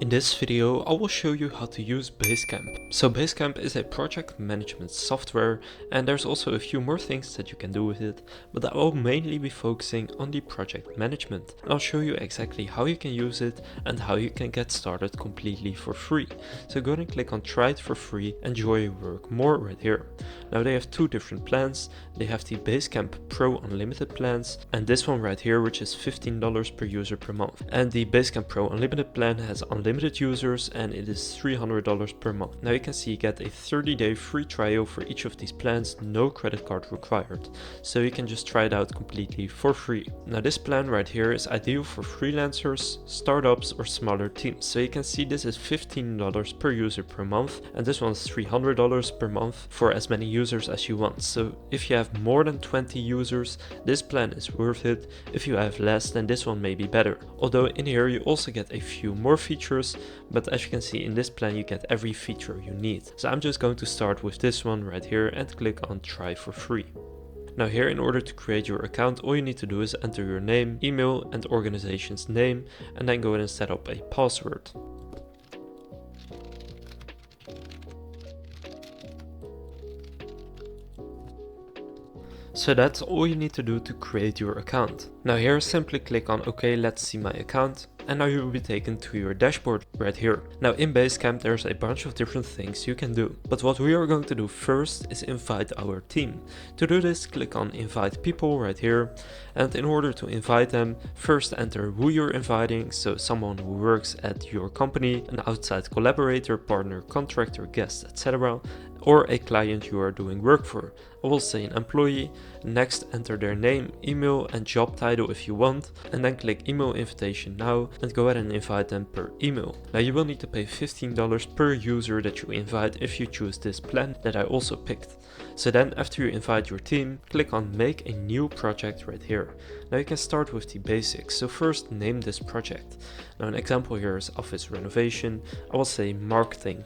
In this video, I will show you how to use Basecamp. So Basecamp is a project management software, and there's also a few more things that you can do with it, but I will mainly be focusing on the project management. And I'll show you exactly how you can use it and how you can get started completely for free. So go ahead and click on try it for free, enjoy your work more right here. Now they have two different plans. They have the Basecamp Pro Unlimited plans and this one right here, which is $15 per user per month. And the Basecamp Pro Unlimited plan has unlimited users and it is $300 per month. Now you can see you get a 30-day free trial for each of these plans, no credit card required. So you can just try it out completely for free. Now this plan right here is ideal for freelancers, startups or smaller teams. So you can see this is $15 per user per month and this one is $300 per month for as many users as you want. So if you have more than 20 users, this plan is worth it. If you have less, then this one may be better. Although in here you also get a few more features, but as you can see in this plan you get every feature you need. So I'm just going to start with this one right here and click on try for free. Now here, in order to create your account, all you need to do is enter your name, email and organization's name, and then go ahead and set up a password. So that's all you need to do to create your account. Now here, simply click on OK, let's see my account. And now you will be taken to your dashboard right here. Now in Basecamp there's a bunch of different things you can do. But what we are going to do first is invite our team. To do this, click on invite people right here. And in order to invite them, first enter who you're inviting. So someone who works at your company, an outside collaborator, partner, contractor, guest, etc. Or a client you are doing work for. I will say an employee. Next, enter their name, email and job title if you want, and then click email invitation now and go ahead and invite them per email. Now you will need to pay $15 per user that you invite if you choose this plan that I also picked. So then after you invite your team, click on make a new project right here. Now you can start with the basics. So first, name this project. Now an example here is office renovation. I will say marketing.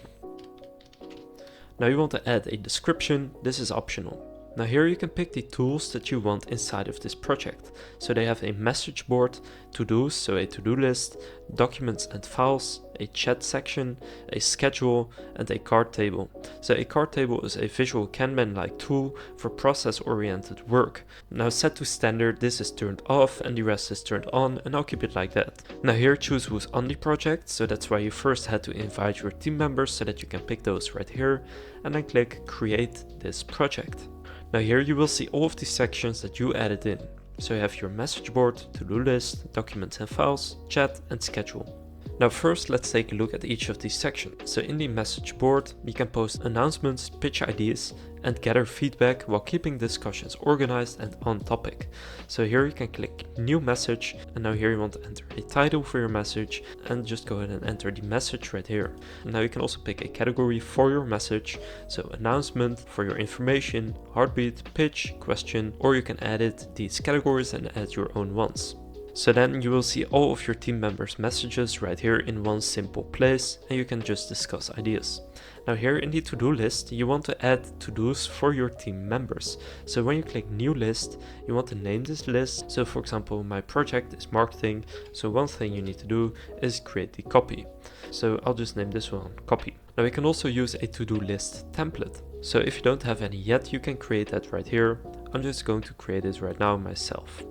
Now you want to add a description. This is optional. Now here you can pick the tools that you want inside of this project. So they have a message board, to-dos, so a to-do list, documents and files, a chat section, a schedule and a card table. So a card table is a visual Kanban-like tool for process-oriented work. Now set to standard, this is turned off and the rest is turned on, and I'll keep it like that. Now here choose who's on the project, so that's why you first had to invite your team members so that you can pick those right here, and then click create this project. Now here you will see all of the sections that you added in. So you have your message board, to-do list, documents and files, chat and schedule. Now first let's take a look at each of these sections. So in the message board you can post announcements, pitch ideas and gather feedback while keeping discussions organized and on topic. So here you can click new message, and now here you want to enter a title for your message and just go ahead and enter the message right here. And now you can also pick a category for your message, so announcement for your information, heartbeat, pitch, question, or you can edit these categories and add your own ones. So then you will see all of your team members' messages right here in one simple place, and you can just discuss ideas. Now here in the to-do list, you want to add to-dos for your team members. So when you click new list, you want to name this list. So for example, my project is marketing. So one thing you need to do is create the copy. So I'll just name this one copy. Now we can also use a to-do list template. So if you don't have any yet, you can create that right here. I'm just going to create it right now myself.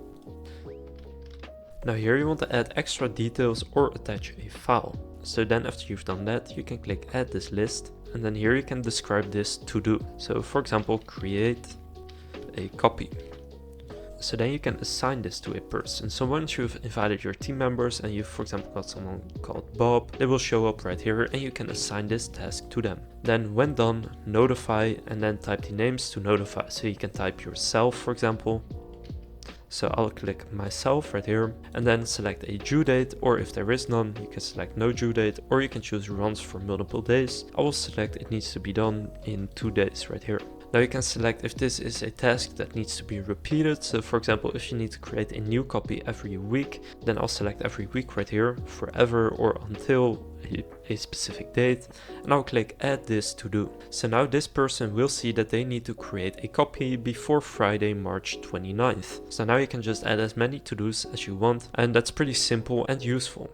Now here you want to add extra details or attach a file. So then after you've done that, you can click add this list, and then here you can describe this to do. So for example, create a copy. So then you can assign this to a person. So once you've invited your team members and you've for example got someone called Bob, they will show up right here and you can assign this task to them. Then when done, notify and then type the names to notify. So you can type yourself for example. So I'll click myself right here and then select a due date, or if there is none, you can select no due date, or you can choose runs for multiple days. I will select it needs to be done in 2 days right here. Now you can select if this is a task that needs to be repeated. So for example, if you need to create a new copy every week, then I'll select every week right here, forever or until a specific date, and I'll click add this to do. So now this person will see that they need to create a copy before Friday, March 29th. So now you can just add as many to-dos as you want, and that's pretty simple and useful.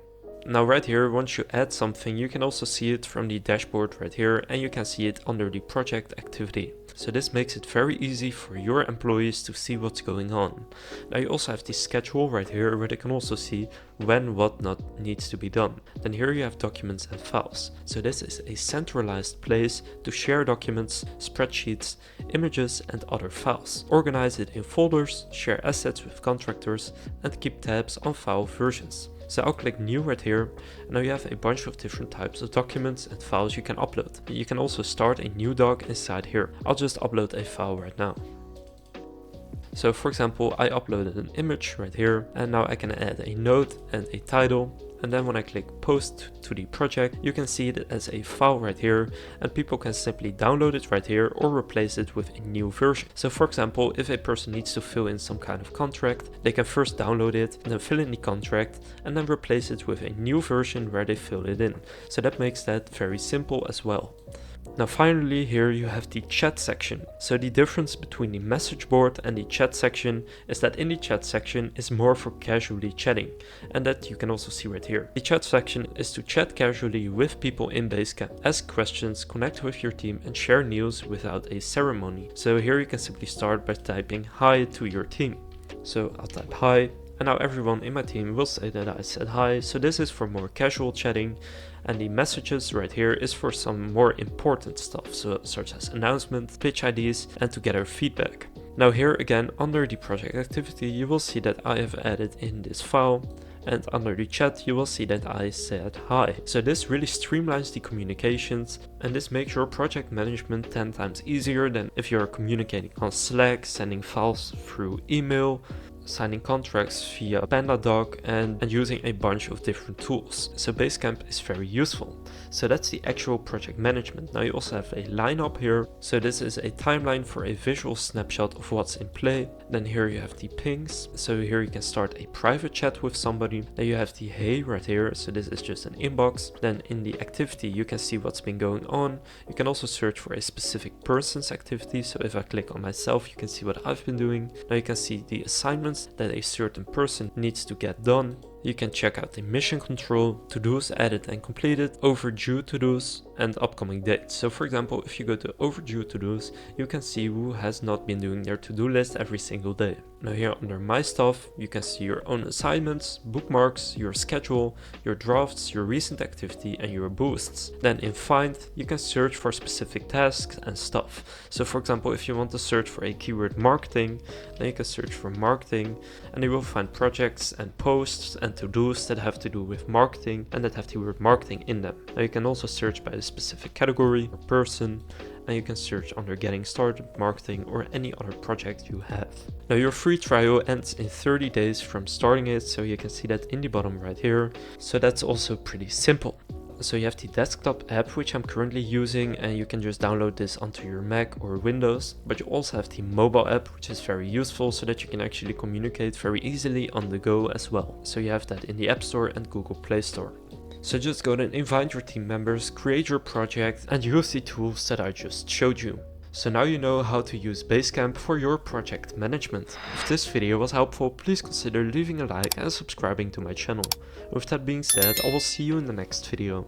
Now right here, once you add something, you can also see it from the dashboard right here, and you can see it under the project activity. So this makes it very easy for your employees to see what's going on. Now you also have the schedule right here where they can also see when what not needs to be done. Then here you have documents and files. So this is a centralized place to share documents, spreadsheets, images and other files. Organize it in folders, share assets with contractors and keep tabs on file versions. So I'll click new right here, and now you have a bunch of different types of documents and files you can upload. You can also start a new doc inside here. I'll just upload a file right now. So for example, I uploaded an image right here, and now I can add a note and a title. And then when I click post to the project, you can see it as a file right here, and people can simply download it right here or replace it with a new version. So for example, if a person needs to fill in some kind of contract, they can first download it and then fill in the contract and then replace it with a new version where they fill it in. So that makes that very simple as well. Now finally, here you have the chat section. So the difference between the message board and the chat section is that in the chat section is more for casually chatting, and that you can also see right here. The chat section is to chat casually with people in Basecamp, ask questions, connect with your team and share news without a ceremony. So here you can simply start by typing hi to your team. So I'll type hi, and now everyone in my team will say that I said hi. So this is for more casual chatting, and the messages right here is for some more important stuff, so such as announcements, pitch ideas and to gather feedback. Now here again under the project activity you will see that I have added in this file, and under the chat you will see that I said hi. So this really streamlines the communications, and this makes your project management 10 times easier than if you're communicating on Slack, sending files through email, signing contracts via PandaDoc and using a bunch of different tools. So Basecamp is very useful. So that's the actual project management. Now you also have a lineup here. So this is a timeline for a visual snapshot of what's in play. Then here you have the pings. So here you can start a private chat with somebody. Then you have the hey right here. So this is just an inbox. Then in the activity you can see what's been going on. You can also search for a specific person's activity. So if I click on myself, you can see what I've been doing. Now you can see the assignments that a certain person needs to get done. You can check out the mission control, to-dos added and completed, overdue to-dos and upcoming dates. So for example, if you go to overdue to-dos, you can see who has not been doing their to-do list every single day. Now here under my stuff, you can see your own assignments, bookmarks, your schedule, your drafts, your recent activity and your boosts. Then in find, you can search for specific tasks and stuff. So for example, if you want to search for a keyword marketing, then you can search for marketing and you will find projects and posts and to-dos that have to do with marketing and that have the word marketing in them. Now you can also search by a specific category or person, and you can search under getting started, marketing or any other project you have. Now your free trial ends in 30 days from starting it, so you can see that in the bottom right here. So that's also pretty simple. So you have the desktop app, which I'm currently using, and you can just download this onto your Mac or Windows. But you also have the mobile app, which is very useful so that you can actually communicate very easily on the go as well. So you have that in the App Store and Google Play Store. So just go and invite your team members, create your project and use the tools that I just showed you. So now you know how to use Basecamp for your project management. If this video was helpful, please consider leaving a like and subscribing to my channel. With that being said, I will see you in the next video.